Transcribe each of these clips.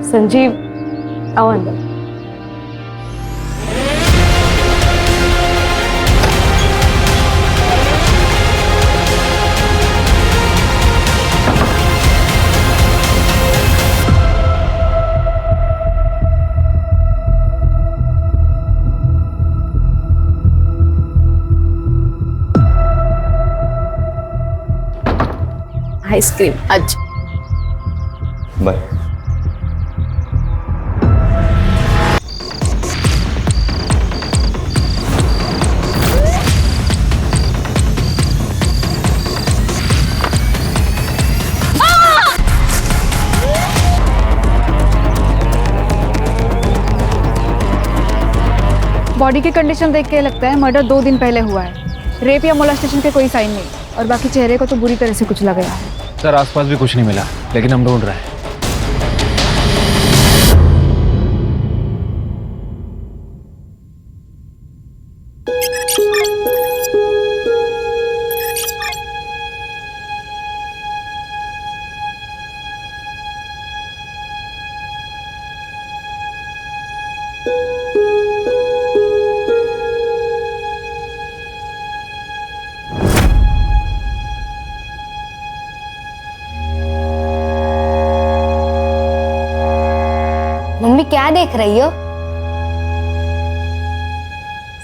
संजीव, आओ अंदर। आइसक्रीम आज। बाय। बॉडी की कंडीशन देख के लगता है मर्डर 2 दिन पहले हुआ है। रेप या मोलेस्टेशन के कोई साइन नहीं, और बाकी चेहरे को तो बुरी तरह से कुछ लग गया है। सर आसपास भी कुछ नहीं मिला, लेकिन हम ढूंढ रहे हैं। मम्मी क्या देख रही हो?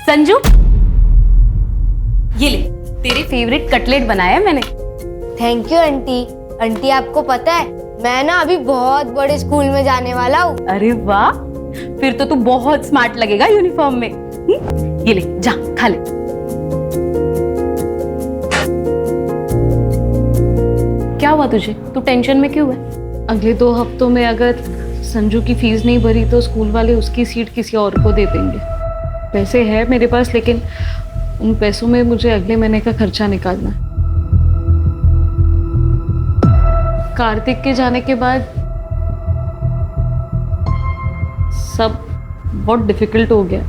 संजू, ये ले, तेरी फेवरेट कटलेट बनाया है मैंने। Thank you aunty. आंटी आपको पता है मैं ना अभी बहुत बड़े स्कूल में जाने वाला हूँ। अरे वाह, फिर तो तू बहुत स्मार्ट लगेगा यूनिफॉर्म में। ये ले, जा खा ले। क्या हुआ तुझे? तू टेंशन में क्यों है? अगले 2 हफ्तों में अगर संजू की फीस नहीं भरी तो स्कूल वाले उसकी सीट किसी और को दे देंगे। पैसे है मेरे पास, लेकिन उन पैसों में मुझे अगले महीने का खर्चा निकालना है। कार्तिक के जाने के बाद सब बहुत डिफिकल्ट हो गया,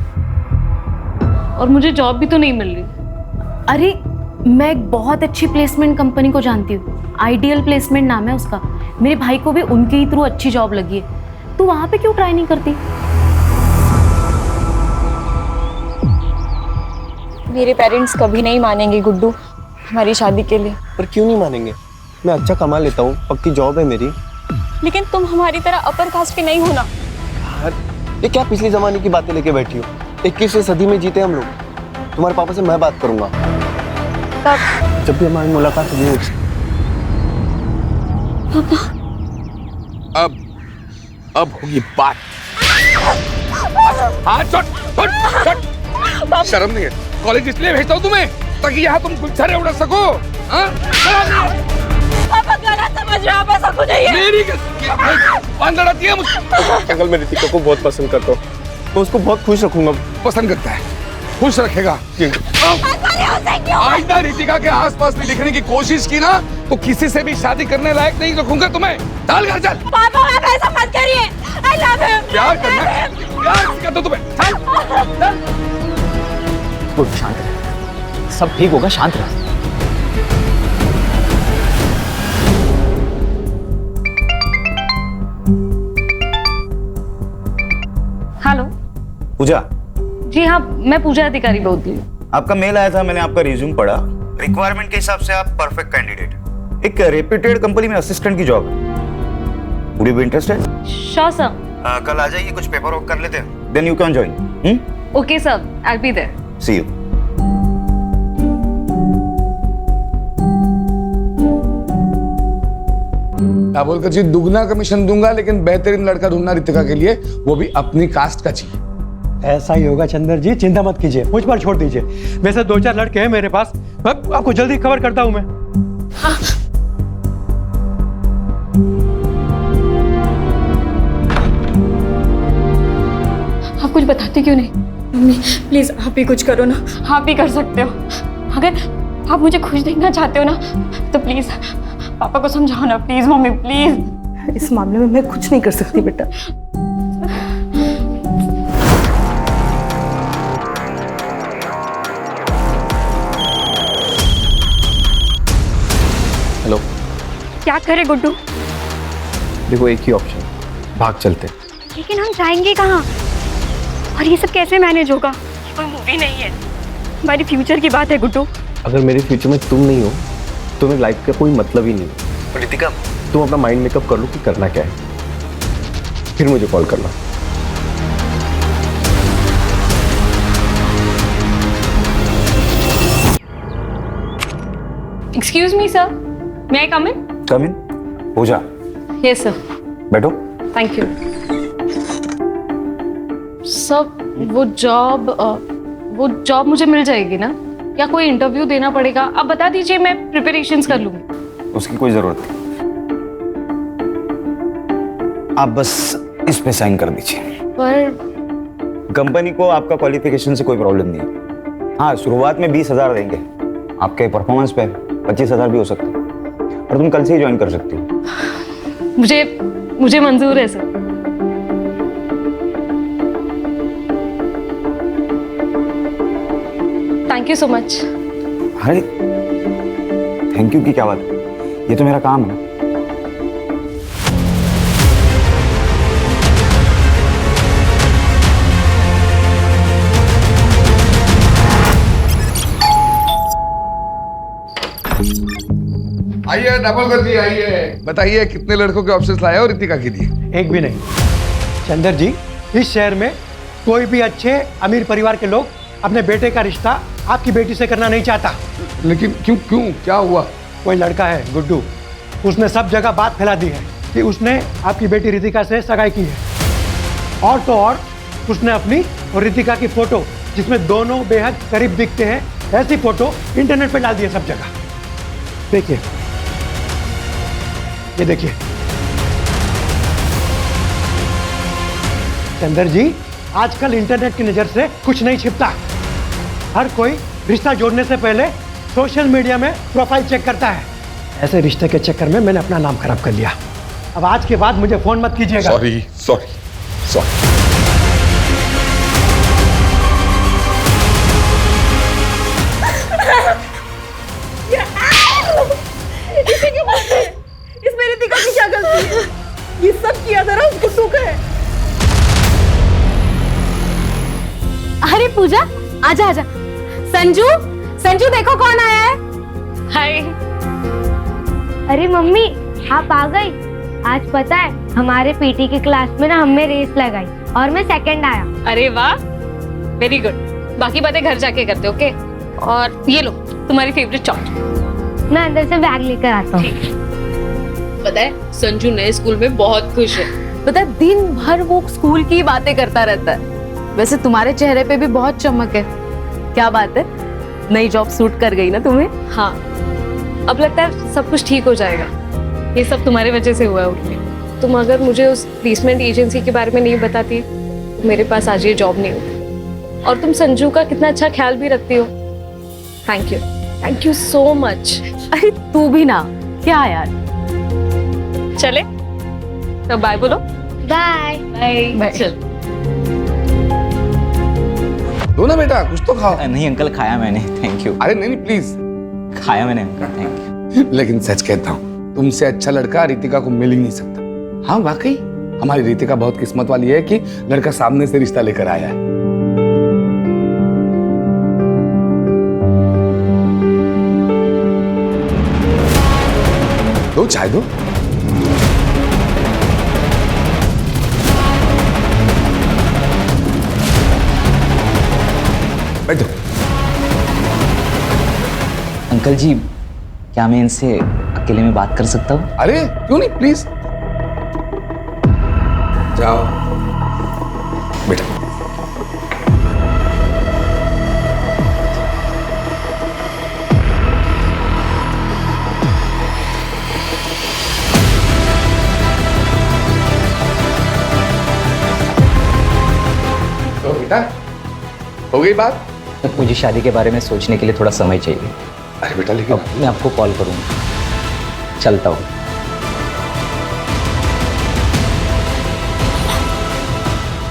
और मुझे जॉब भी तो नहीं मिल रही। अरे मैं एक बहुत अच्छी प्लेसमेंट कंपनी को जानती हूँ, आइडियल प्लेसमेंट नाम है उसका। मेरे भाई को भी उनके ही थ्रू अच्छी जॉब लगी है। तू वहां पे क्यों ट्राई नहीं करती? मेरे पेरेंट्स कभी नहीं मानेंगे गुड्डू हमारी शादी के लिए। पर क्यों नहीं मानेंगे? मैं अच्छा कमा लेता हूँ, पक्की जॉब है मेरी। लेकिन तुम हमारी तरह अपर कास्ट के नहीं हो ना। यार ये क्या पिछले जमाने की बातें लेके बैठी हो? 21वीं सदी में जीते हम लोग। तुम्हारे पापा से मैं बात करूंगा। तब जब भी हमारी मुलाकात होगी। पापा, अब होगी बात। हाथ छोड़, छोड़, छोड़। शर्म नहीं है? कॉलेज इसलिए भेजता हूँ तुम्हें ताकि यहाँ तुम गुलछरे उड़ा सको। पापा गलत समझ रहे हो, आप ऐसा कुछ नहीं है। मेरी बांध लड़ाती है मुझे। अंकल मैं रितिका को बहुत पसंद करता हूँ, मैं उसको बहुत खुश रखूंगा। पसंद करता है, खुश रखेगा। आइंदा रितिका के आसपास भी दिखने की कोशिश की ना तो किसी से भी शादी करने लायक नहीं रखूंगा तुम्हें। चल घर चल। पापा आप ऐसा मत करिए। I love him. प्यार करना, प्यार करता तुम्हें। चल, चल। तो शांत रह, सब ठीक होगा, शांत रह। हेलो। पूजा, जी हाँ, मैं पूजा अधिकारी बोल रही हूँ। आपका मेल आया था, मैंने आपका रिज्यूम पढ़ा। रिक्वायरमेंट के हिसाब से आप परफेक्ट कैंडिडेट। एक रेप्यूटेड कंपनी में असिस्टेंट की जॉब है। Would you be interested? Sure sir. कल आ जाइए, कुछ पेपर वर्क कर लेते हैं, then you can join. Okay sir, I be there. See you. बोलकर जी दुगना कमीशन दूंगा, लेकिन बेहतरीन लड़का ढूंढना रितिका के लिए, वो भी अपनी कास्ट का चाहिए। ऐसा ही होगा चंदर जी, चिंता मत कीजिए, मुझ पर छोड़ दीजिए। वैसे 2-4 लड़के हैं मेरे पास, आपको जल्दी खबर करता हूं मैं। हाँ। आप कुछ बताते क्यों नहीं? मम्मी प्लीज आप ही कुछ करो ना। आप भी कर सकते हो। अगर आप मुझे खुश देखना चाहते हो ना तो प्लीज पापा को समझाओ ना। Please mummy, please. इस मामले में मैं कुछ नहीं कर सकती बेटा। हेलो। क्या करे गुड्डू? देखो एक ही ऑप्शन, भाग चलते। लेकिन हम जाएंगे कहाँ? और ये सब कैसे मैनेज होगा? ये कोई मूवी नहीं है, हमारी फ्यूचर की बात है गुड्डू। अगर मेरे फ्यूचर में तुम नहीं हो तो मेरी लाइफ का कोई मतलब ही नहीं है। रितिका, तुम अपना माइंड मेकअप कर लो कि करना क्या है, फिर मुझे कॉल करना। एक्सक्यूज मी सर, मे आई कम इन? कम इन। पूजा, यस सर। बैठो। Thank you sir. वो जॉब मुझे मिल जाएगी ना, या कोई इंटरव्यू देना पड़ेगा? आप बता दीजिए, मैं प्रिपरेशंस कर लूंगी। उसकी कोई जरूरत नहीं, आप बस इस पे साइन कर दीजिए। पर कंपनी को आपका क्वालिफिकेशन से कोई प्रॉब्लम नहीं है। हाँ, शुरुआत में 20,000 देंगे, आपके परफॉर्मेंस पे 25,000 भी हो सकता है, और तुम कल से ही ज्वाइन कर सकती हो। मुझे मंजूर है sir. Thank you so much. अरे थैंक यू की क्या बात है, ये तो मेरा काम है। आइए, डबल कर दिए, आइए। बताइए कितने लड़कों के ऑप्शंस लाए हो रितिका के लिए? एक भी नहीं। चंद्र जी, इस शहर में कोई भी अच्छे अमीर परिवार के लोग अपने बेटे का रिश्ता आपकी बेटी से करना नहीं चाहता। लेकिन क्यों क्यों क्या हुआ? कोई लड़का है गुड्डू, उसने सब जगह बात फैला दी है कि उसने आपकी बेटी रितिका से सगाई की है। और तो और उसने अपनी और रितिका की फोटो, जिसमें दोनों बेहद करीब दिखते हैं, ऐसी फोटो इंटरनेट पे डाल दी है सब जगह। देखिए, ये देखिए। चंदर जी, आजकल इंटरनेट की नजर से कुछ नहीं छिपता। हर कोई रिश्ता जोड़ने से पहले सोशल मीडिया में प्रोफाइल चेक करता है। ऐसे रिश्ते के चक्कर में मैंने अपना नाम खराब कर लिया। अब आज के बाद मुझे फोन मत कीजिएगा। Sorry sorry sorry. इसमें रितिका की क्या गलती है? ये सब किया जरा उसको सुख है। अरे पूजा, आजा आजा। संजू देखो कौन आया है। हाय। अरे मम्मी, आप आ गई? आज पता है हमारे पीटी की क्लास में ना हमने रेस लगाई और मैं सेकंड आया। अरे वाह, वेरी गुड। बाकी बातें घर जाके करते, ओके? और ये लो तुम्हारी फेवरेट चॉकलेट। मैं अंदर से बैग लेकर आता हूँ। पता है संजू नए स्कूल में बहुत खुश है। पता है दिन भर वो स्कूल की बातें करता रहता है। वैसे तुम्हारे चेहरे पे भी बहुत चमक है। क्या बात है, नई जॉब सूट कर गई ना तुम्हें? हाँ, अब लगता है सब कुछ ठीक हो जाएगा। ये सब तुम्हारे वजह से हुआ है उर्मी। तुम अगर मुझे उस प्लेसमेंट एजेंसी के बारे में नहीं बताती तो मेरे पास आज ये जॉब नहीं होती। और तुम संजू का कितना अच्छा ख्याल भी रखती हो। Thank you so much. अरे तू भी ना, क्या यार। चले तो बाय बोलो। Bye bye. चल दो ना बेटा, कुछ तो खाओ। नहीं अंकल, खाया मैंने, थैंक यू। अरे नहीं प्लीज। खाया मैंने अंकल, थैंक यू। लेकिन सच कहता हूँ, तुमसे अच्छा लड़का रितिका को मिल ही नहीं सकता। हाँ वाकई, हमारी रितिका बहुत किस्मत वाली है कि लड़का सामने से रिश्ता लेकर आया है। दो चाय दो। बैठो। अंकल जी, क्या मैं इनसे अकेले में बात कर सकता हूँ? अरे क्यों नहीं, प्लीज जाओ बेटा। तो बेटा, हो गई बात? मुझे शादी के बारे में सोचने के लिए थोड़ा समय चाहिए। अरे बेटा, लेकिन मैं आपको कॉल करूँगा। चलता हूँ।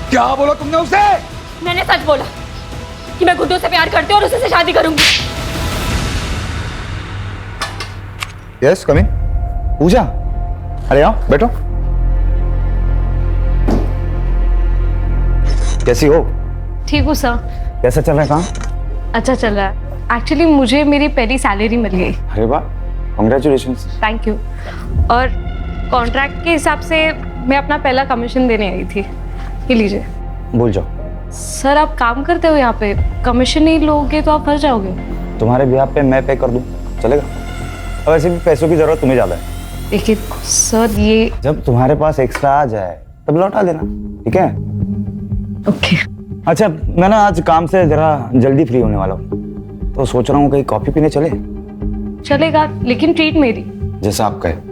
क्या बोला तुमने उसे? मैंने सच बोला कि मैं गुड्डू से प्यार करती हूँ और उसी से शादी करूंगी। यस कम इन। पूजा, अरे आओ बैठो। कैसी हो? ठीक हूँ सर। कैसा चल रहा है काम? अच्छा चल रहा है। एक्चुअली मुझे मेरी पहली सैलरी मिल गई। अरे वाह, कांग्रेचुलेशंस। Thank you. और कॉन्ट्रैक्ट के हिसाब से मैं अपना पहला कमीशन देने आई थी। ये लीजिए। भूल जाओ। सर आप काम करते हो यहाँ पे, कमीशन नहीं लोगे तो आप फंस जाओगे। तुम्हारे ब्याह पे मैं पे कर दूं, चलेगा? और वैसे भी पैसों की जरूरत तुम्हें ज्यादा है। लेकिन सर ये जब तुम्हारे पास एक्स्ट्रा आ जाए तब लौटा देना, ठीक है? ओके। अच्छा, मैं ना आज काम से जरा जल्दी फ्री होने वाला हूँ, तो सोच रहा हूँ कहीं कॉफी पीने चले। चलेगा, लेकिन ट्रीट मेरी। जैसा आप कहे।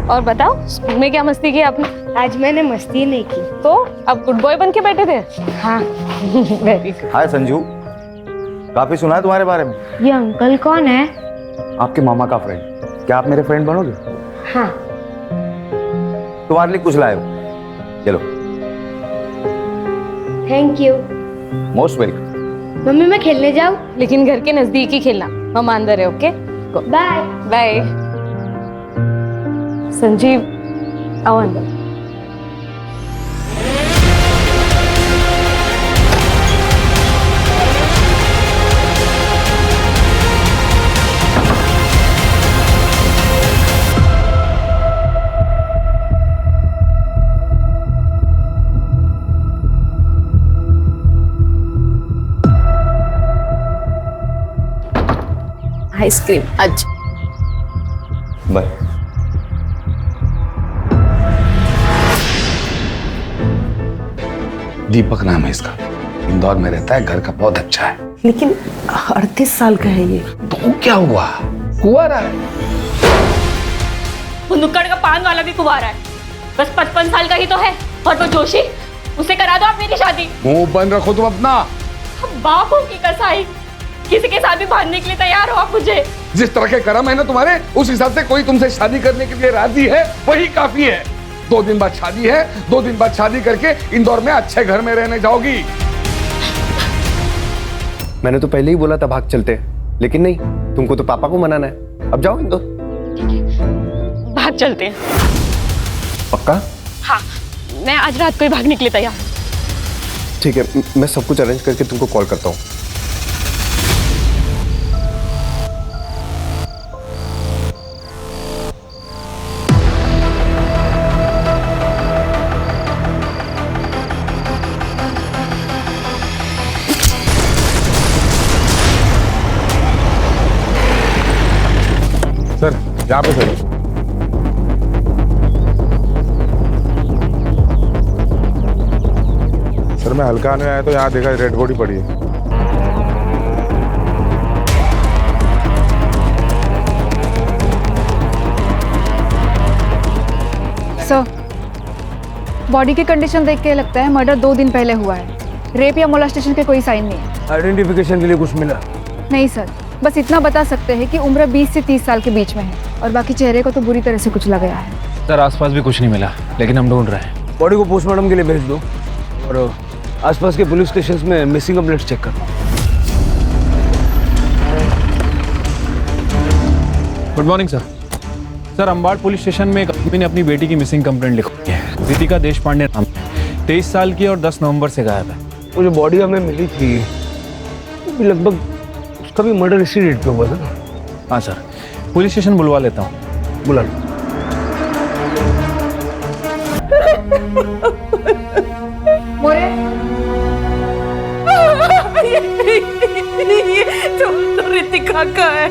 और बताओ स्कूल में क्या मस्ती की आपने? आज मैंने मस्ती नहीं की। तो अब गुड बॉय बन के बैठे थे? हाँ। Very good. हाय संजू, काफी सुना है तुम्हारे बारे में। ये अंकल कौन है? आपके मामा का फ्रेंड। क्या आप मेरे फ्रेंड बनोगे? हाँ। तुम्हारे लिए कुछ लाए हो, चलो। Thank you. Most welcome. Mummy मैं खेलने जाऊँ? लेकिन घर के नजदीक ही खेलना, हम अंदर है। Okay bye. बाय। संजीव आओ अंदर। आइसक्रीम आज। बाय। दीपक नाम है इसका, इंदौर में रहता है, घर का बहुत अच्छा है। लेकिन 38 साल का है ये। तो क्या हुआ, कुंवारा है। वो नुक्कड़ का पान वाला भी कुंवारा है, बस 55 साल का ही तो है। और वो जोशी, उसे करा दो आप मेरी शादी। मुंह बंद रखो तुम अपना। बापों की कसाई, किसी के साथ भी भागने के लिए तैयार हो आप मुझे। जिस तरह के कर्म है ना तुम्हारे, उस हिसाब से कोई तुमसे शादी करने के लिए राजी है, वही काफी है। 2 दिन बाद शादी है, 2 दिन बाद शादी करके इंदौर में अच्छे घर में रहने जाओगी। मैंने तो पहले ही बोला था भाग चलते, लेकिन नहीं, तुमको तो पापा को मनाना है। अब जाओ इंदौर। भाग चलते हैं। पक्का? हाँ, मैं आज रात को ही भागने के लिए तैयार हूँ। ठीक है, मैं सब कुछ अरेंज करके तुमको कॉल करता हूँ। सर यहाँ पे सर। सर मैं हल्का आने आया तो यहाँ देखा रेड बॉडी पड़ी है। सर, बॉडी की कंडीशन देख के लगता है मर्डर 2 दिन पहले हुआ है। रेप या मोलेस्टेशन के कोई साइन नहीं है। आइडेंटिफिकेशन के लिए कुछ मिला? नहीं सर, बस इतना बता सकते हैं कि उम्र 20 से 30 साल के बीच में है, और बाकी चेहरे को तो बुरी तरह से कुचला गया है। सर आसपास भी कुछ नहीं मिला, लेकिन हम ढूंढ रहे हैं। बॉडी को पोस्टमार्टम के लिए भेज दो और आसपास के पुलिस स्टेशन में मिसिंग कंप्लेंट्स चेक करो। Good morning sir. Sir Ambad police station में एक आदमी ने अपनी बेटी की मिसिंग कंप्लेंट लिखी है। रितिका देशपांडे नाम, 23 साल की और 10 नवंबर से गायब है। वो जो बॉडी हमें मिली थी वो भी लगभग उसका भी मर्डर इसी डेट पे हुआ था ना? हाँ सर, पुलिस स्टेशन बुलवा लेता हूँ। बुला ये तो रितिका का है।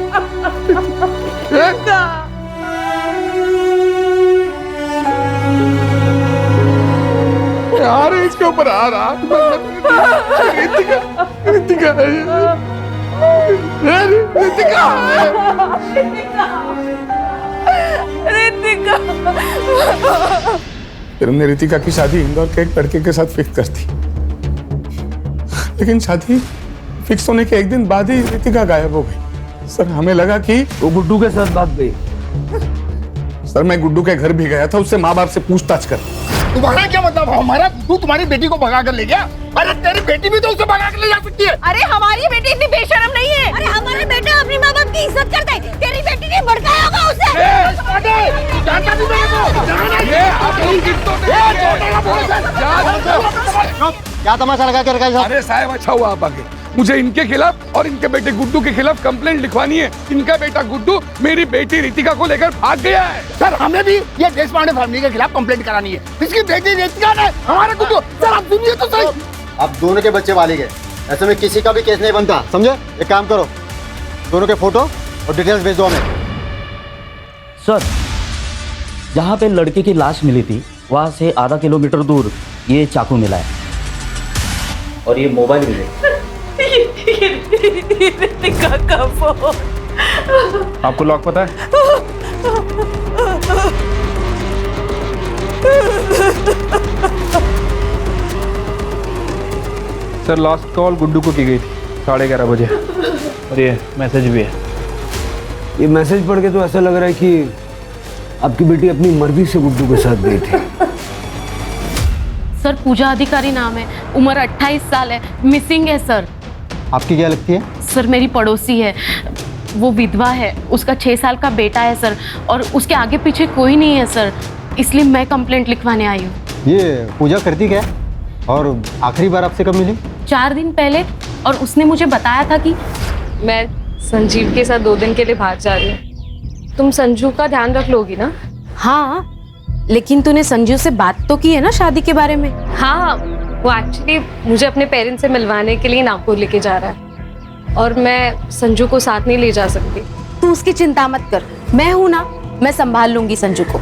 यार इसके ऊपर आ रहा। रितिका, रितिका है ये। रितिका रितिका। तुमने रितिका की शादी इंदौर के एक लड़के के साथ फिक्स कर दी, लेकिन शादी फिक्स होने के 1 दिन बाद ही रितिका गायब हो गई। सर हमें लगा कि वो गुड्डू के साथ भाग गई। सर मैं गुड्डू के घर भी गया था, उससे माँ बाप से पूछताछ कर। तुम्हारा क्या मतलब? हमारा गुड्डू तुम्हारी बेटी को भगा कर ले गया? अरे तेरी बेटी भी तो उसे भगा कर ले जा सकती है। अरे हमारी बेटी इतनी बेशर्म नहीं है। अरे हमारा बेटा अपनी माँ बाप की इज्जत करता है, तेरी बेटी ने भड़काया होगा उसे। क्या तमाशा लगा के रखा है? अरे साहब अच्छा हुआ आप आगे। मुझे इनके खिलाफ और इनके बेटे गुड्डू के खिलाफ कंप्लेंट लिखवानी है। इनका बेटा गुड्डू मेरी बेटी रितिका को लेकर भाग गया है। सर हमें भी ये देशपांडे फैमिली के खिलाफ कंप्लेंट करानी है। इसकी बेटी रितिका ने हमारा गुड्डू। सर आप सुनिए तो सही। अब दोनों के बच्चे वाले गए, ऐसे में किसी का भी केस नहीं बनता, समझे? एक काम करो, दोनों के फोटो और डिटेल्स भेज दो हमें। सर, जहाँ पे लड़के की लाश मिली थी वहाँ से आधा किलोमीटर दूर ये चाकू मिला है और ये मोबाइल मिले। रितिका का फोन। आपको लॉक पता है? सर लास्ट कॉल गुड्डू को की गई थी 11:30 बजे और ये मैसेज भी है। ये मैसेज पढ़ के तो ऐसा लग रहा है कि आपकी बेटी अपनी मर्जी से गुड्डू के साथ गई थी। सर पूजा अधिकारी नाम है, उम्र 28 साल है, मिसिंग है सर। आपकी क्या लगती है? सर मेरी पड़ोसी है, वो विधवा है, उसका 6 साल का बेटा है सर, और उसके आगे पीछे कोई नहीं है सर, इसलिए मैं कंप्लेंट लिखवाने आई हूँ। ये पूजा करती क्या है और आखिरी बार आपसे कब मिली? 4 दिन पहले, और उसने मुझे बताया था कि मैं संजीव के साथ 2 दिन के लिए बाहर जा रही हूँ। तुम संजू का ध्यान रख लोगी ना? हाँ, लेकिन तूने संजू से बात तो की है ना शादी के बारे में? हाँ, वो एक्चुअली मुझे अपने पेरेंट्स से मिलवाने के लिए नागपुर लेके जा रहा है और मैं संजू को साथ नहीं ले जा सकती। तू उसकी चिंता मत कर, मैं हूँ ना, मैं संभाल लूंगी संजू को।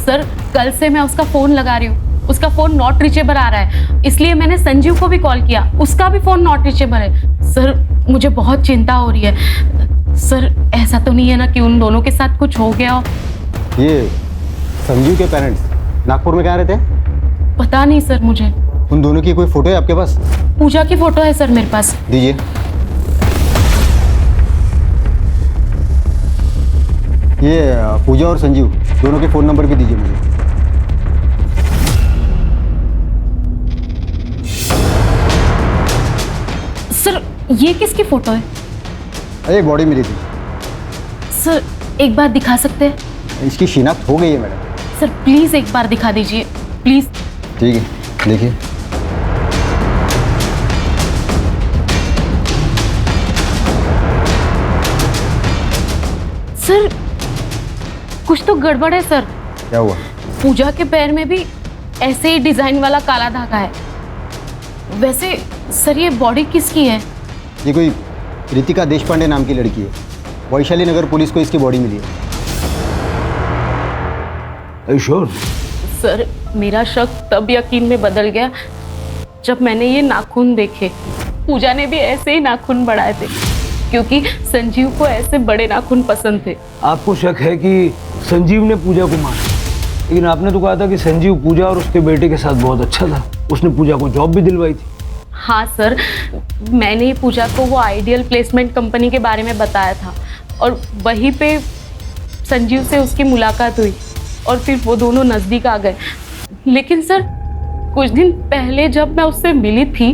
सर कल से मैं उसका फ़ोन लगा रही हूँ, उसका फ़ोन नॉट रीचेबल आ रहा है, इसलिए मैंने संजीव को भी कॉल किया, उसका भी फ़ोन नॉट रीचेबल है। सर मुझे बहुत चिंता हो रही है। सर ऐसा तो नहीं है ना कि उन दोनों के साथ कुछ हो गया हो? ये संजीव के पेरेंट्स नागपुर में कहाँ रहते हैं? पता नहीं सर मुझे। उन दोनों की कोई फोटो है आपके पास? पूजा की फोटो है सर मेरे पास। दीजिए। ये पूजा और संजीव दोनों के फ़ोन नंबर भी दीजिए मुझे। सर ये किसकी फोटो है? अरे बॉडी मिली थी। सर एक बार दिखा सकते हैं? इसकी शिनाख्त हो गई है मैडम। सर प्लीज़ एक बार दिखा दीजिए प्लीज़। ठीक है, देखिए। सर कुछ तो गड़बड़ है सर। क्या हुआ? पूजा के पैर में भी ऐसे ही डिजाइन वाला काला धागा है। वैसे सर ये बॉडी किसकी है? ये कोई रितिका देशपांडे नाम की लड़की है, वैशाली नगर पुलिस को इसकी बॉडी मिली है। श्योर? सर मेरा शक तब यकीन में बदल गया जब मैंने ये नाखून देखे। पूजा ने भी ऐसे ही नाखून बढ़ाए थे क्योंकि संजीव को ऐसे बड़े नाखून पसंद थे। आपको शक है कि संजीव ने पूजा को मारा, लेकिन आपने तो कहा था कि संजीव पूजा और उसके बेटे के साथ बहुत अच्छा था, उसने पूजा को जॉब भी दिलवाई थी। हाँ सर, मैंने ही पूजा को वो आइडियल प्लेसमेंट कंपनी के बारे में बताया था और वहीं पे संजीव से उसकी मुलाकात हुई और फिर वो दोनों नज़दीक आ गए। लेकिन सर कुछ दिन पहले जब मैं उससे मिली थी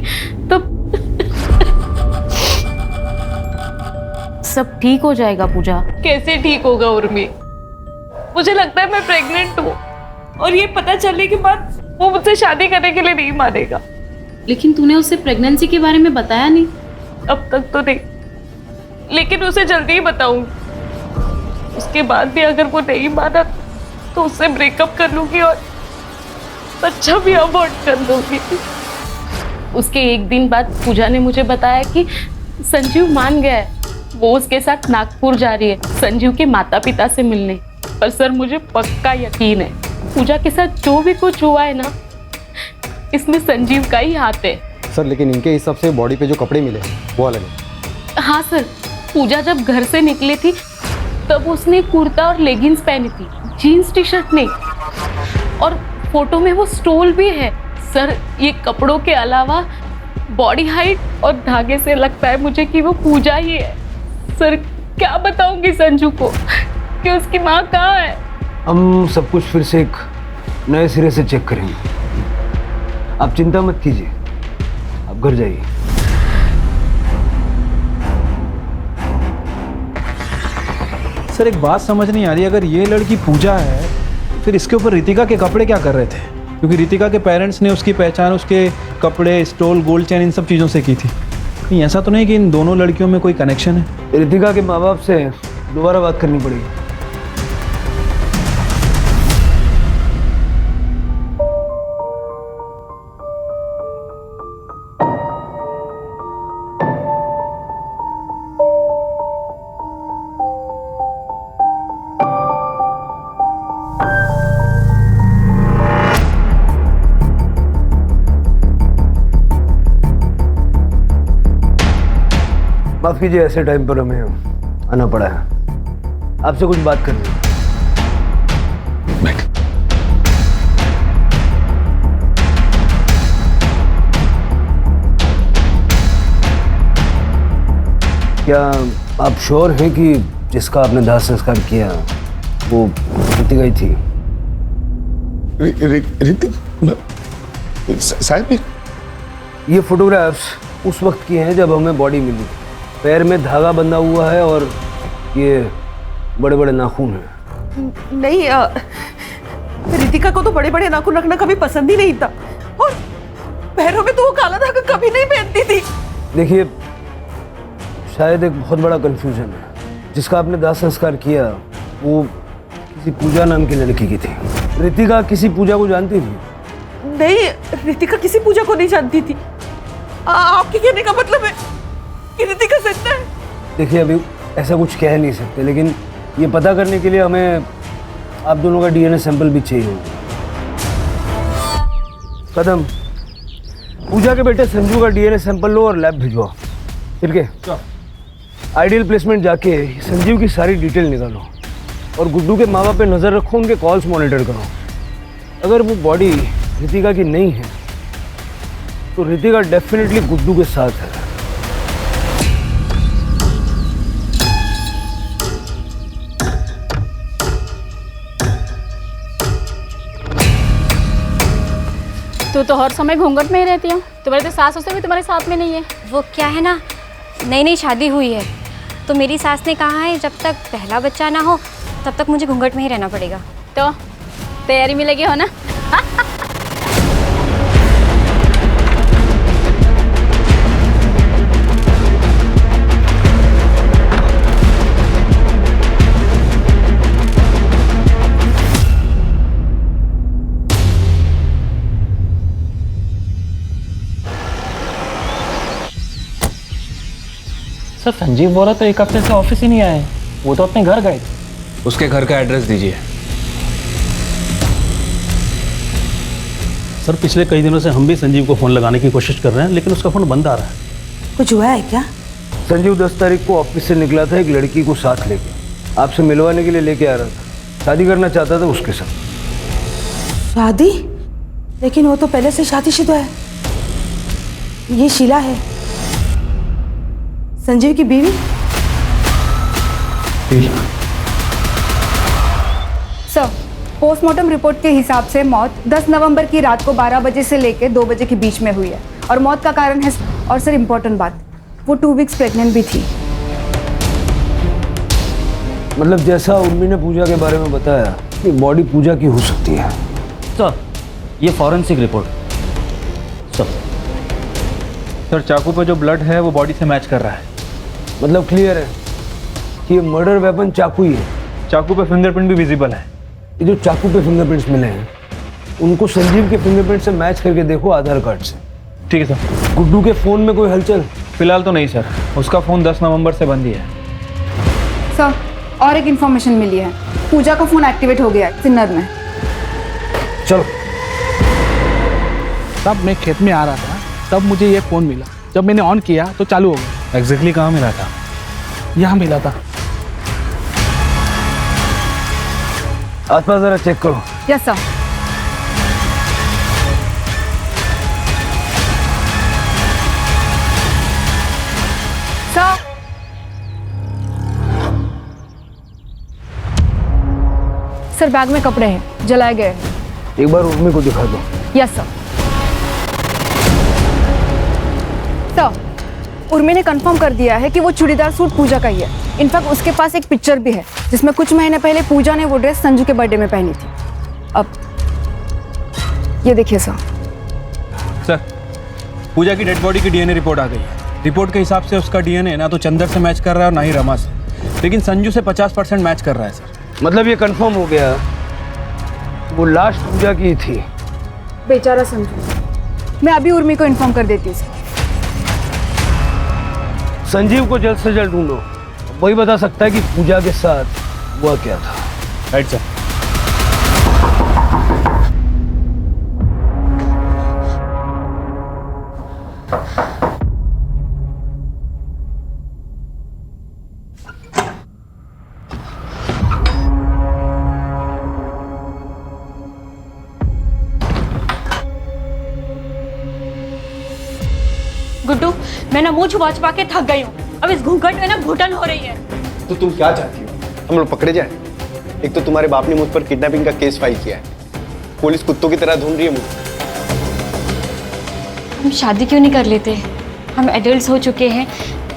तब सब ठीक हो जाएगा पूजा। कैसे ठीक होगा उर्मी? मुझे लगता है मैं प्रेग्नेंट हूँ और ये पता चलने के बाद वो मुझसे शादी करने के लिए नहीं मानेगा। लेकिन तूने उससे प्रेगनेंसी के बारे में बताया नहीं। अब तक तो नहीं, लेकिन उसे जल्दी ही बताऊंगी। उसके बाद भी अगर वो नहीं माना तो उससे ब्रेकअप कर लूंगी और बच्चा भी अबॉर्ट कर दूंगी। उसके एक दिन बाद पूजा ने मुझे बताया कि संजीव मान गया है, वो उसके साथ नागपुर जा रही है संजीव के माता पिता से मिलने। पर सर मुझे पक्का यकीन है पूजा के साथ जो भी कुछ हुआ है ना, इसमें संजीव का ही हाथ है। सर लेकिन इनके हिसाब से बॉडी पे जो कपड़े मिले वो अलग है। हाँ सर, पूजा जब घर से निकली थी तब उसने कुर्ता और लेगिंग्स पहनी थी, जीन्स टी शर्ट नहीं। और फोटो में वो स्टोल भी है। सर ये कपड़ों के अलावा बॉडी हाइट और धागे से लगता है मुझे कि वो पूजा ही है। सर क्या बताऊंगी संजू को कि उसकी माँ कहाँ है? हम सब कुछ फिर से एक नए सिरे से चेक करेंगे। आप चिंता मत कीजिए, आप घर जाइए। सर एक बात समझ नहीं आ रही, अगर ये लड़की पूजा है फिर इसके ऊपर रितिका के कपड़े क्या कर रहे थे? क्योंकि रितिका के पेरेंट्स ने उसकी पहचान उसके कपड़े, स्टोल, गोल्ड चेन, इन सब चीज़ों से की थी। कहीं ऐसा तो नहीं कि इन दोनों लड़कियों में कोई कनेक्शन है? रितिका के माँ बाप से दोबारा बात करनी पड़ेगी। माफ कीजिए, ऐसे टाइम पर हमें आना पड़ा है। आपसे कुछ बात करनी है। क्या आप श्योर हैं कि जिसका आपने दाह संस्कार किया वो रितिका ही थी? साहब ये फोटोग्राफ्स उस वक्त की हैं जब हमें बॉडी मिली। पैर में धागा बंधा हुआ है और ये बड़े बड़े नाखून हैं। नहीं, रितिका को तो बड़े बड़े नाखून रखना कभी पसंद ही नहीं था, और पैरों में तो वो काला धागा कभी नहीं पहनती थी। देखिए, शायद एक बहुत बड़ा कंफ्यूजन है। जिसका आपने दाह संस्कार किया वो किसी पूजा नाम की लड़की की थी। रितिका किसी पूजा को जानती थी? नहीं, रितिका किसी पूजा को नहीं जानती थी। आपके कहने का मतलब है कि रितिका सच्चा है? देखिए, अभी ऐसा कुछ कह नहीं सकते, लेकिन ये पता करने के लिए हमें आप दोनों का डीएनए सैंपल भी चाहिए होगा। कदम, पूजा के बेटे संजू का डीएनए सैंपल लो और लैब भिजवाओ। ठीक है? आइडियल प्लेसमेंट जाके संजीव की सारी डिटेल निकालो और गुड्डू के माँ बाप पे नज़र रखो, उनके कॉल्स मॉनिटर करो। अगर वो बॉडी रितिका की नहीं है तो रितिका डेफिनेटली गुड्डू के साथ है। तू तो हर समय घूंघट में ही रहती है। तुम्हारे तो सास ससुर भी तुम्हारे साथ में नहीं है। वो क्या है ना, नई नई शादी हुई है तो मेरी सास ने कहा है जब तक पहला बच्चा ना हो तब तक मुझे घूंघट में ही रहना पड़ेगा। तो तैयारी में लगी हो ना? सर संजीव बोला तो एक हफ्ते से ऑफिस ही नहीं आए, वो तो अपने घर गए। उसके घर का एड्रेस दीजिए। सर पिछले कई दिनों से हम भी संजीव को फ़ोन लगाने की कोशिश कर रहे हैं, लेकिन उसका फ़ोन बंद आ रहा है। कुछ हुआ है क्या? संजीव 10 तारीख को ऑफिस से निकला था एक लड़की को साथ लेके, आपसे मिलवाने के लिए लेके आ रहा था। शादी करना चाहता था उसके साथ। शादी? लेकिन वो तो पहले से शादीशुदा है। ये शीला है, संजीव की बीवी। सर, पोस्टमार्टम रिपोर्ट के हिसाब से मौत 10 नवंबर की रात को 12 बजे से लेकर 2 बजे के बीच में हुई है और मौत का कारण है। और सर इम्पोर्टेंट बात, वो 2 वीक्स प्रेग्नेंट भी थी। मतलब जैसा उर्मी ने पूजा के बारे में बताया कि बॉडी पूजा की हो सकती है। सर ये फॉरेंसिक रिपोर्ट। सर चाकू पे जो ब्लड है वो बॉडी से मैच कर रहा है। मतलब क्लियर है कि ये मर्डर वेपन चाकू ही है। चाकू पे फिंगरप्रिंट भी विजिबल है। ये जो चाकू पे फिंगरप्रिंट्स मिले हैं उनको संजीव के फिंगरप्रिंट से मैच करके देखो आधार कार्ड से। ठीक है सर। गुड्डू के फ़ोन में कोई हलचल? फिलहाल तो नहीं सर, उसका फ़ोन 10 नवंबर से बंद ही है। सर और एक इन्फॉर्मेशन मिली है, पूजा का फ़ोन एक्टिवेट हो गया है सिन्नर में। चलो। तब मैं खेत में आ रहा था तब मुझे ये फ़ोन मिला। जब मैंने ऑन किया तो चालू हो गया। एग्जैक्टली कहाँ मिला था? यहाँ मिला था। आसपास जरा चेक करो। Yes sir. सर बैग में कपड़े हैं, जलाए गए हैं। एक बार उर्मी को दिखा दो। Yes sir. सर, उर्मी ने कंफर्म कर दिया है कि वो चूड़ीदार सूट पूजा का ही है। इनफैक्ट उसके पास एक पिक्चर भी है जिसमें कुछ महीने पहले पूजा ने वो ड्रेस संजू के बर्थडे में पहनी थी। अब ये देखिए सर। सर, पूजा की डेड बॉडी की डीएनए रिपोर्ट आ गई है। रिपोर्ट के हिसाब से उसका डीएनए ना तो चंदर से मैच कर रहा है और ना ही रमा से, लेकिन संजू से 50% मैच कर रहा है सर। मतलब ये कंफर्म हो गया वो लास्ट पूजा की थी। बेचारा संजू। मैं अभी उर्मी को इन्फॉर्म कर देती हूँ। संजीव को जल्द से जल्द ढूंढो, वही बता सकता है कि पूजा के साथ हुआ क्या था। Right sir. गुड्डू, मैं ना मुंह छुपा छुपा के थक गई हूँ। अब इस घूंघट में ना घुटन हो रही है। तो तुम क्या चाहती हो? हम लोग पकड़े जाए? एक तो तुम्हारे बाप ने मुझ पर किडनैपिंग का केस फाइल किया है, पुलिस कुत्तों की तरह ढूंढ रही है मुझे। हम शादी क्यों नहीं कर लेते? हम एडल्ट्स हो चुके हैं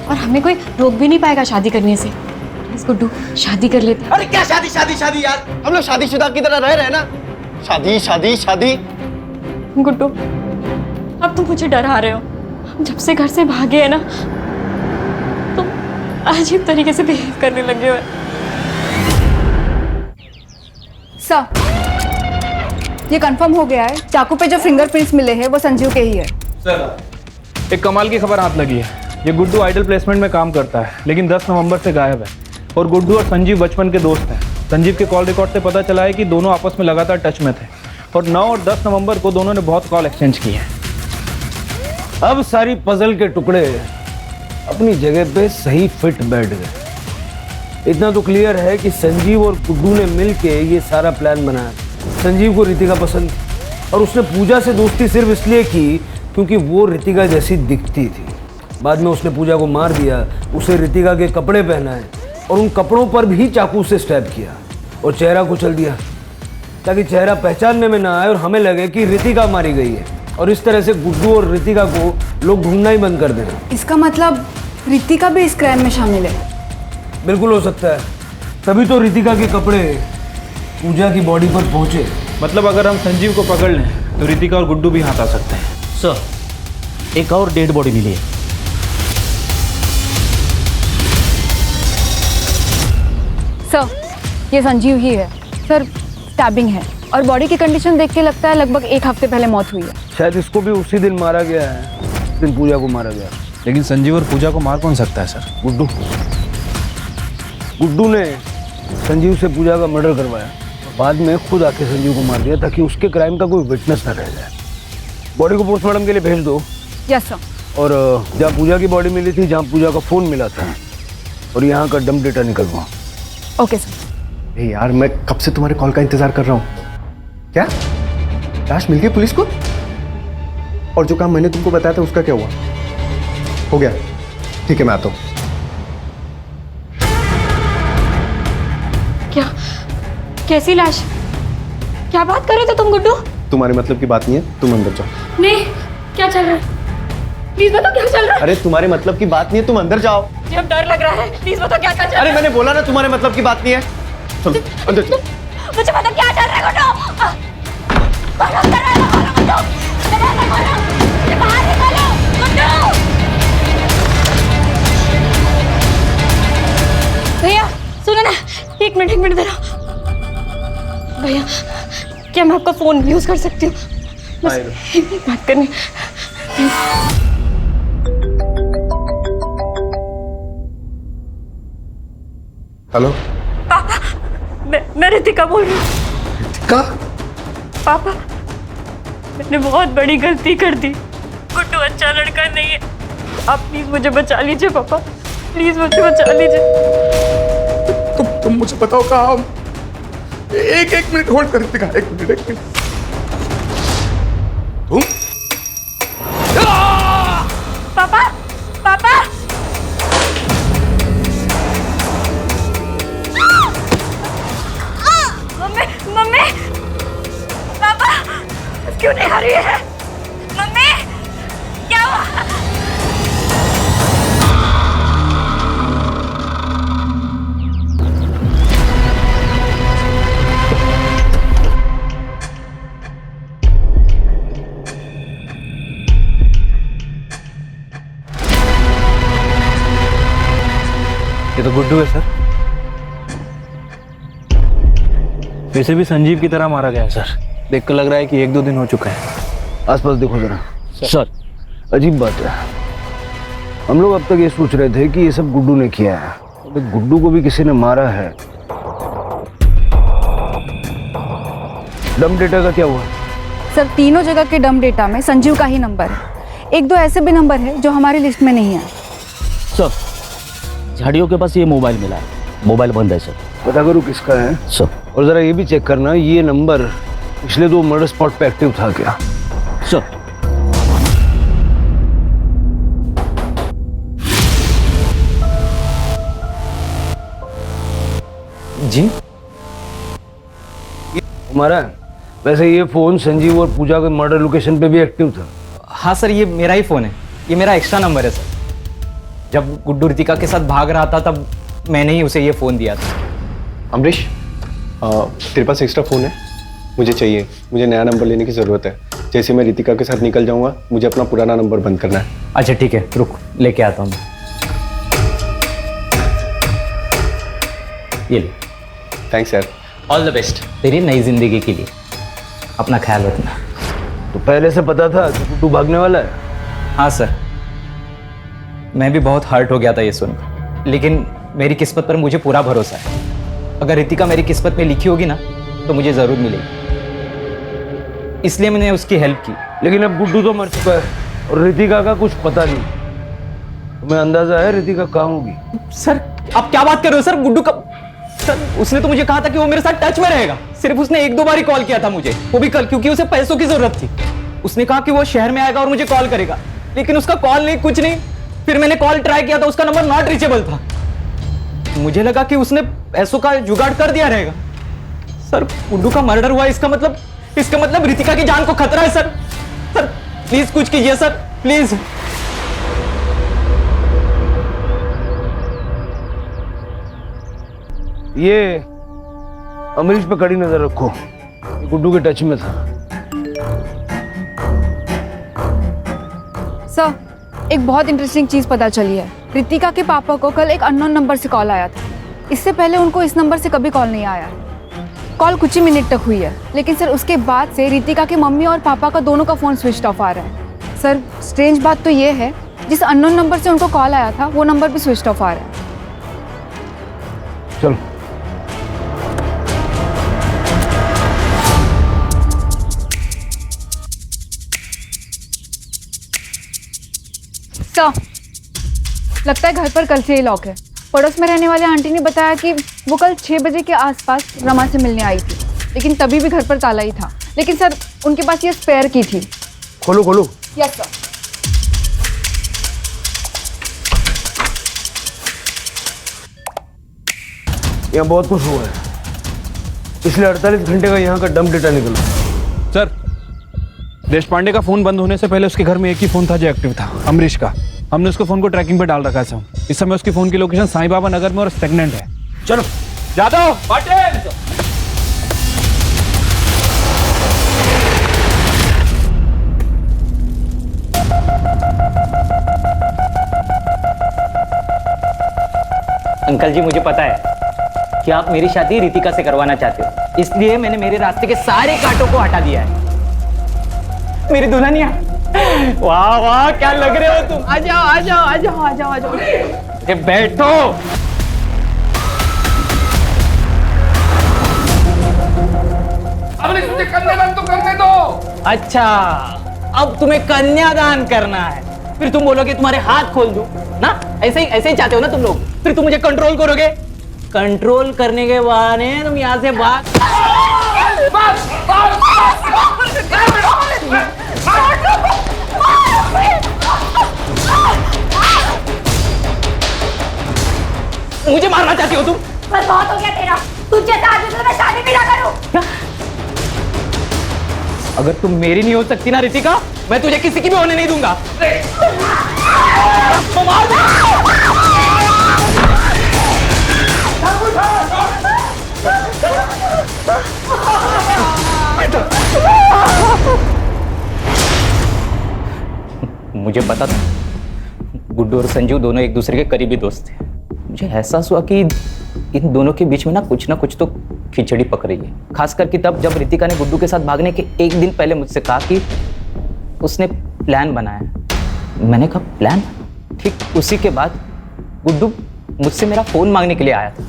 और हमें कोई रोक भी नहीं पाएगा शादी करने से। प्लीज गुड्डू, शादी कर लेते हैं। अरे क्या शादी शादी शादी यार, हम लोग शादीशुदा की तरह रह रहे हैं ना। शादी शादी शादी। गुड्डू, अब तुम मुझे डरा रहे हो। जब से घर से भागे है ना, तुम अजीब तरीके से बिहेव करने लगे हो। सर, ये कंफर्म हो गया है, चाकू पे जो फिंगरप्रिंट्स मिले हैं वो संजीव के ही है। सर, एक कमाल की खबर हाथ लगी है। ये गुड्डू आइडल प्लेसमेंट में काम करता है, लेकिन 10 नवंबर से गायब है। और गुड्डू और संजीव बचपन के दोस्त हैं। संजीव के कॉल रिकॉर्ड से पता चला है कि दोनों आपस में लगातार टच में थे और 9 और 10 नवंबर को दोनों ने बहुत कॉल एक्सचेंज किए हैं। अब सारी पजल के टुकड़े अपनी जगह पे सही फिट बैठ गए। इतना तो क्लियर है कि संजीव और गुड्डू ने मिलके ये सारा प्लान बनाया। संजीव को रितिका पसंद थी और उसने पूजा से दोस्ती सिर्फ इसलिए की क्योंकि वो रितिका जैसी दिखती थी। बाद में उसने पूजा को मार दिया, उसे रितिका के कपड़े पहनाए और उन कपड़ों पर भी चाकू से स्टैब किया और चेहरा कुचल दिया ताकि चेहरा पहचानने में ना आए और हमें लगे कि रितिका मारी गई है। और इस तरह से गुड्डू और रितिका को लोग ढूंढना ही बंद कर देना। इसका मतलब रितिका भी इस क्राइम में शामिल है? बिल्कुल हो सकता है, तभी तो रितिका के कपड़े पूजा की बॉडी पर पहुंचे। मतलब अगर हम संजीव को पकड़ लें तो रितिका और गुड्डू भी हाथ आ सकते हैं। सर, एक और डेड बॉडी मिली है। सर, ये संजीव ही है। सर, स्टैबिंग है और बॉडी की कंडीशन देख के लगता है लगभग 1 हफ्ते पहले मौत हुई है। शायद इसको भी उसी दिन मारा गया है जिस दिन पूजा को मारा गया। लेकिन संजीव और पूजा को मार कौन सकता है सर? गुड्डू। गुड्डू ने संजीव से पूजा का मर्डर करवाया, बाद में खुद आके संजीव को मार दिया ताकि उसके क्राइम का कोई विटनेस न रह जाए। बॉडी को पोस्टमार्टम के लिए भेज दो। Yes sir. और जहाँ पूजा की बॉडी मिली थी, जहाँ पूजा का फोन मिला था, और यहाँ का डंप डेटा निकलवाओ। Okay sir. यार, मैं कब से तुम्हारे कॉल का इंतजार कर रहा हूँ। क्या लाश मिल गई पुलिस को? और जो काम मैंने तुमको बताया था उसका क्या हुआ? हो गया, ठीक है, मैं आता हूँ। क्या? कैसी लाश? क्या बात कर रहे थे तुम गुड्डू? तुम्हारे मतलब की बात नहीं है, तुम अंदर जाओ। नहीं, क्या चल रहा है? प्लीज बताओ क्या चल रहा है? अरे तुम्हारे मतलब की बात नहीं है, तुम अंदर जाओ। मुझे अब डर लग रहा है, प्लीज बताओ क्या चल रहा है? अरे मैंने बोला ना तुम्हारे मतलब की बात नहीं है। चलो अंदर चलो। मुझे पता क्या चल रहा है गुड्डू। भैया सुनो ना, एक मिनट जरा। भैया, क्या मैं आपका फोन यूज कर सकती हूँ? बस एक मिनट बात करनी। हेलो पापा, मैं रितिका बोल रही हूँ। रितिका? पापा, मैंने बहुत बड़ी गलती कर दी। गुड्डू अच्छा लड़का नहीं है। आप प्लीज मुझे बचा लीजिए पापा, प्लीज मुझे बचा लीजिए। तुम मुझे बताओ कहाँ हम? एक मिनट होल्ड कर रितिका, एक मिनट। तुम? पापा, पापा, मम्मी, मम्मी, पापा, क्यों नहीं आ रही है? मम्मी, क्या हुआ? ये तो गुड्डू है सर। वैसे भी संजीव की तरह मारा गया है सर। देखकर लग रहा है कि 1-2 दिन हो चुका है। आसपास देखो जरा। सर अजीब बात है, हम लोग अब तक ये सोच रहे थे कि ये सब गुड्डू ने किया है, तो गुड्डू को भी किसी ने मारा है। डम डेटा का क्या हुआ? सर तीनों जगह के डम डेटा में संजीव का ही नंबर है। 1-2 ऐसे भी नंबर है जो हमारी लिस्ट में नहीं है। सर झाड़ियों के पास ये मोबाइल मिला है, मोबाइल बंद है सर। पता करो किसका है सर। और जरा ये भी चेक करना ये नंबर पिछले 2 मर्डर स्पॉट पे एक्टिव था क्या? सर जी हमारा है। वैसे ये फोन संजीव और पूजा के मर्डर लोकेशन पे भी एक्टिव था। हाँ सर, ये मेरा ही फ़ोन है, ये मेरा एक्स्ट्रा नंबर है सर। जब गुड्डू रितिका के साथ भाग रहा था तब मैंने ही उसे ये फ़ोन दिया था। अमरीश, तेरे पास एक्स्ट्रा फ़ोन है? मुझे चाहिए, मुझे नया नंबर लेने की ज़रूरत है। जैसे मैं रितिका के साथ निकल जाऊंगा मुझे अपना पुराना नंबर बंद करना है। अच्छा ठीक है, रुक लेके आता हूँ। ये ले। थैंक्स यार। ऑल द बेस्ट तेरी नई जिंदगी के लिए। अपना ख्याल रखना। तो पहले से पता था कि गुड्डू भागने वाला है? हाँ सर, मैं भी बहुत हर्ट हो गया था ये सुन, लेकिन मेरी किस्मत पर मुझे पूरा भरोसा है। अगर रितिका मेरी किस्मत में लिखी होगी ना तो मुझे ज़रूर मिलेगी, इसलिए मैंने उसकी हेल्प की। लेकिन अब गुड्डू तो मर चुका है और रितिका का कुछ पता नहीं। तुम्हें अंदाजा है रितिका कहाँ होगी? सर आप क्या बात कर रहे हो सर? गुड्डू का सर उसने तो मुझे कहा था कि वो मेरे साथ टच में रहेगा। सिर्फ उसने 1-2 बार ही कॉल किया था मुझे, वो भी कल, क्योंकि उसे पैसों की जरूरत थी। उसने कहा कि वो शहर में आएगा और मुझे कॉल करेगा, लेकिन उसका कॉल नहीं, कुछ नहीं। फिर मैंने कॉल ट्राई किया तो उसका नंबर नॉट रीचेबल था। मुझे लगा कि उसने पैसों का जुगाड़ कर दिया रहेगा। सर गुड्डू का मर्डर हुआ, इसका मतलब रितिका की जान को खतरा है सर। सर प्लीज कुछ कीजिए सर, प्लीज। ये अमरीश पे कड़ी नजर रखो, गुड्डू के टच में था। सर एक बहुत इंटरेस्टिंग चीज़ पता चली है। रितिका के पापा को कल एक अननोन नंबर से कॉल आया था। इससे पहले उनको इस नंबर से कभी कॉल नहीं आया। कॉल कुछ ही मिनट तक हुई है, लेकिन सर उसके बाद से रितिका के मम्मी और पापा का दोनों का फ़ोन स्विच ऑफ आ रहा है। सर स्ट्रेंज बात तो ये है, जिस अननोन नंबर से उनको कॉल आया था वो नंबर भी स्विच ऑफ आ रहा है। चलो सर लगता है घर पर कल से ही लॉक है। पड़ोस में रहने वाले आंटी ने बताया कि वो कल 6 बजे के आसपास रमा से मिलने आई थी, लेकिन तभी भी घर पर ताला ही था। लेकिन सर उनके पास ये स्पेयर की थी। खोलो खोलो। Yes sir. यहाँ बहुत कुछ हुआ है। पिछले 48 घंटे का यहाँ का डंप डेटा निकला। सर देश पांडे का फोन बंद होने से पहले उसके घर में एक ही फोन था जो एक्टिव था, अमरीश का। हमने उसके फोन को ट्रैकिंग पे डाल रखा है। इस समय उसकी फोन की लोकेशन साईं बाबा नगर में और स्टेगनेंट है। चलो जादव पाटिल। अंकल जी मुझे पता है कि आप मेरी शादी रितिका से करवाना चाहते हो, इसलिए मैंने मेरे रास्ते के सारे कांटों को हटा दिया है। मेरी दुल्हनिया, वाह वाह क्या लग रहे हो तुम। आ जाओ आ जाओ आ जाओ आ जाओ आ जाओ, बैठो। अब मुझे कन्यादान तो करने दो। अच्छा अब तुम्हें कन्यादान करना है, फिर तुम बोलोगे तुम्हारे हाथ खोल दूं ना? ऐसे ही चाहते हो ना तुम लोग? फिर तुम मुझे कंट्रोल करोगे। कंट्रोल करने के बहाने तुम यहाँ से भाग। मुझे मारना चाहती हो तुम? बस बहुत हो गया तेरा। तुझ जैसा आदमी से मैं शादी भी ना करूं। अगर तुम मेरी नहीं हो सकती ना रितिका, मैं तुझे किसी की भी होने नहीं दूंगा। मुझे पता था गुड्डू और संजू दोनों एक दूसरे के करीबी दोस्त थे। मुझे एहसास हुआ कि इन दोनों के बीच में ना कुछ तो खिचड़ी पक रही है। खास करके तब जब रितिका ने गुड्डू के साथ भागने के एक दिन पहले मुझसे कहा कि उसने प्लान बनाया। मैंने कहा प्लान? ठीक उसी के बाद गुड्डू मुझसे मेरा फोन मांगने के लिए आया था।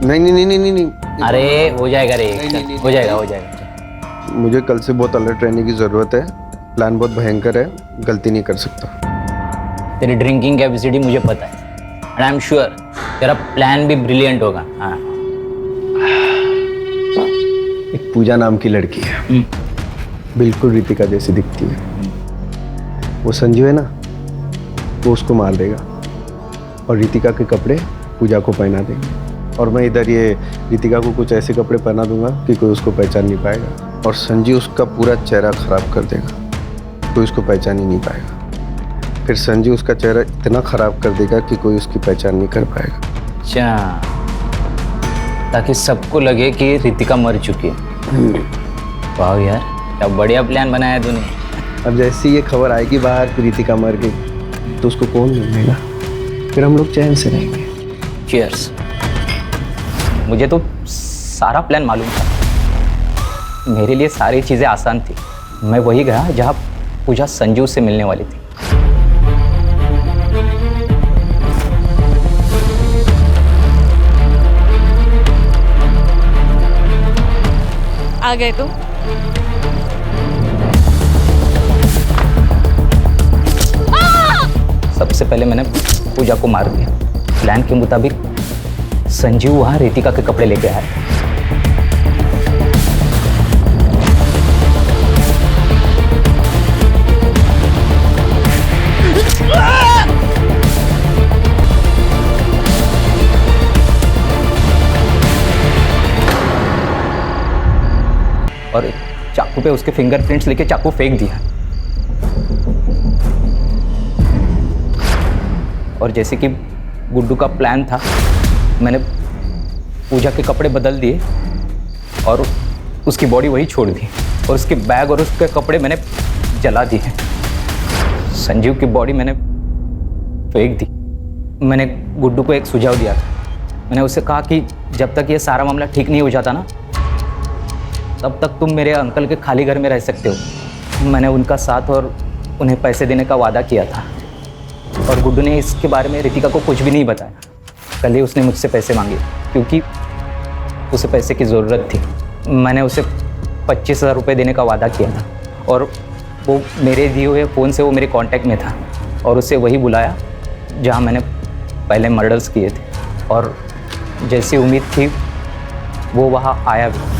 नहीं। अरे हो जाएगा रे, हो जाएगा। मुझे कल से बहुत अलर्ट रहने की जरूरत है। प्लान बहुत भयंकर है, गलती नहीं कर सकता। तेरी ड्रिंकिंग कैपेसिटी मुझे पता है, एंड आई एम श्योर तेरा प्लान भी ब्रिलियंट होगा। हाँ। एक पूजा नाम की लड़की है, बिल्कुल रितिका जैसी दिखती है। वो संजू है ना, वो उसको मार देगा और रितिका के कपड़े पूजा को पहना देंगे। और मैं इधर ये रितिका को कुछ ऐसे कपड़े पहना दूंगा कि कोई उसको पहचान नहीं पाएगा। और संजू उसका पूरा चेहरा खराब कर देगा, कोई उसको पहचान ही नहीं पाएगा। फिर संजू उसका चेहरा इतना खराब कर देगा कि कोई उसकी पहचान नहीं कर पाएगा। अच्छा, ताकि सबको लगे कि रितिका मर चुकी है। वाह यार, क्या बढ़िया प्लान बनाया तूने। अब जैसे ये खबर आएगी बाहर कि रितिका मर गई तो उसको कौन मिलेगा, फिर हम लोग चैन से रहेंगे। चीयर्स। मुझे तो सारा प्लान मालूम था, मेरे लिए सारी चीज़ें आसान थी। मैं वही गया जहाँ पूजा संजू से मिलने वाली थी। आ गए तुम? सबसे पहले मैंने पूजा को मार दिया। प्लान के मुताबिक संजीव वहां रितिका के कपड़े लेके आया था। और चाकू पे उसके फिंगरप्रिंट्स लेके चाकू फेंक दिया। और जैसे कि गुड्डू का प्लान था, मैंने पूजा के कपड़े बदल दिए और उसकी बॉडी वही छोड़ दी और उसके बैग और उसके कपड़े मैंने जला दिए। संजीव की बॉडी मैंने फेंक दी। मैंने गुड्डू को एक सुझाव दिया था। मैंने उससे कहा कि जब तक ये सारा मामला ठीक नहीं हो जाता ना, तब तक तुम मेरे अंकल के खाली घर में रह सकते हो। मैंने उनका साथ और उन्हें पैसे देने का वादा किया था। और गुड्डू ने इसके बारे में रितिका को कुछ भी नहीं बताया। कल ही उसने मुझसे पैसे मांगे क्योंकि उसे पैसे की ज़रूरत थी। मैंने उसे 25,000 रुपये देने का वादा किया था और वो मेरे दिए हुए फ़ोन से वो मेरे कांटेक्ट में था और उसे वही बुलाया जहाँ मैंने पहले मर्डर्स किए थे। और जैसी उम्मीद थी वो वहाँ आया भी।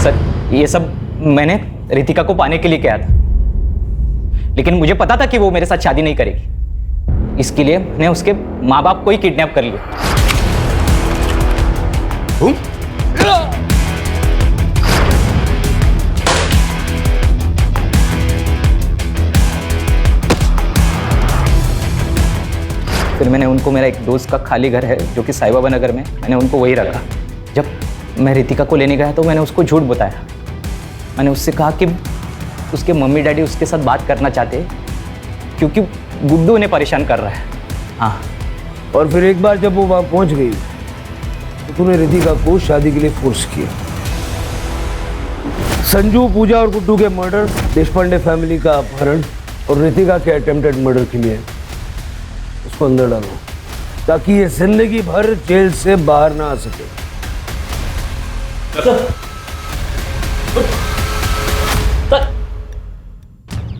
सर, ये सब मैंने रितिका को पाने के लिए किया था, लेकिन मुझे पता था कि वो मेरे साथ शादी नहीं करेगी। इसके लिए मैंने उसके माँ बाप को ही किडनैप कर लिया। फिर मैंने उनको, मेरा एक दोस्त का खाली घर है जो कि साई बाबा नगर में, मैंने उनको वही रखा। जब मैं रितिका को लेने गया तो मैंने उसको झूठ बताया। मैंने उससे कहा कि उसके मम्मी डैडी उसके साथ बात करना चाहते हैं क्योंकि गुड्डू उन्हें परेशान कर रहा है। हाँ, और फिर एक बार जब वो वहाँ पहुँच गई तो तूने रितिका को शादी के लिए फोर्स किया। संजू, पूजा और गुड्डू के मर्डर, देशपांडे फैमिली का अपहरण और रितिका के अटेम्प्टेड मर्डर के लिए उसको अंदर डालो ताकि ये जिंदगी भर जेल से बाहर ना आ सके।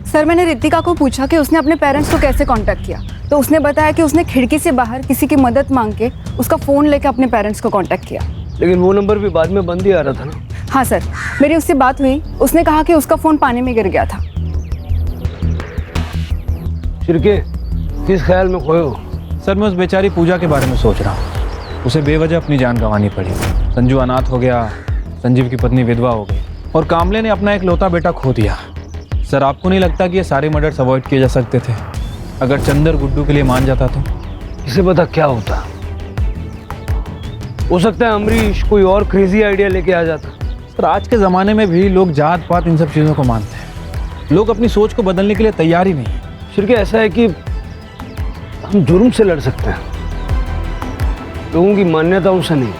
सर, मैंने रितिका को पूछा कि उसने अपने पेरेंट्स को कैसे कांटेक्ट किया, तो उसने बताया कि उसने खिड़की से बाहर किसी की मदद मांग के उसका फ़ोन लेकर अपने पेरेंट्स को कांटेक्ट किया। लेकिन वो नंबर भी बाद में बंद ही आ रहा था ना। हाँ सर, मेरी उससे बात हुई। उसने कहा कि उसका फ़ोन पानी में गिर गया था। शिरके, किस ख्याल में खोए हो? सर मैं उस बेचारी पूजा के बारे में सोच रहा हूँ। उसे बेवजह अपनी जान गंवानी पड़ी। संजू अनाथ हो गया, संजीव की पत्नी विधवा हो गई और कामले ने अपना एक लौता बेटा खो दिया। सर आपको नहीं लगता कि ये सारे मर्डर्स अवॉइड किए जा सकते थे अगर चंदर गुड्डू के लिए मान जाता तो? इसे पता क्या होता, हो सकता है अमरीश कोई और क्रेजी आइडिया लेके आ जाता। सर आज के ज़माने में भी लोग जात पात इन सब चीज़ों को मानते हैं। लोग अपनी सोच को बदलने के लिए तैयार ही नहीं। शिरके, ऐसा है कि हम जुर्म से लड़ सकते हैं, लोगों की मान्यताओं से नहीं।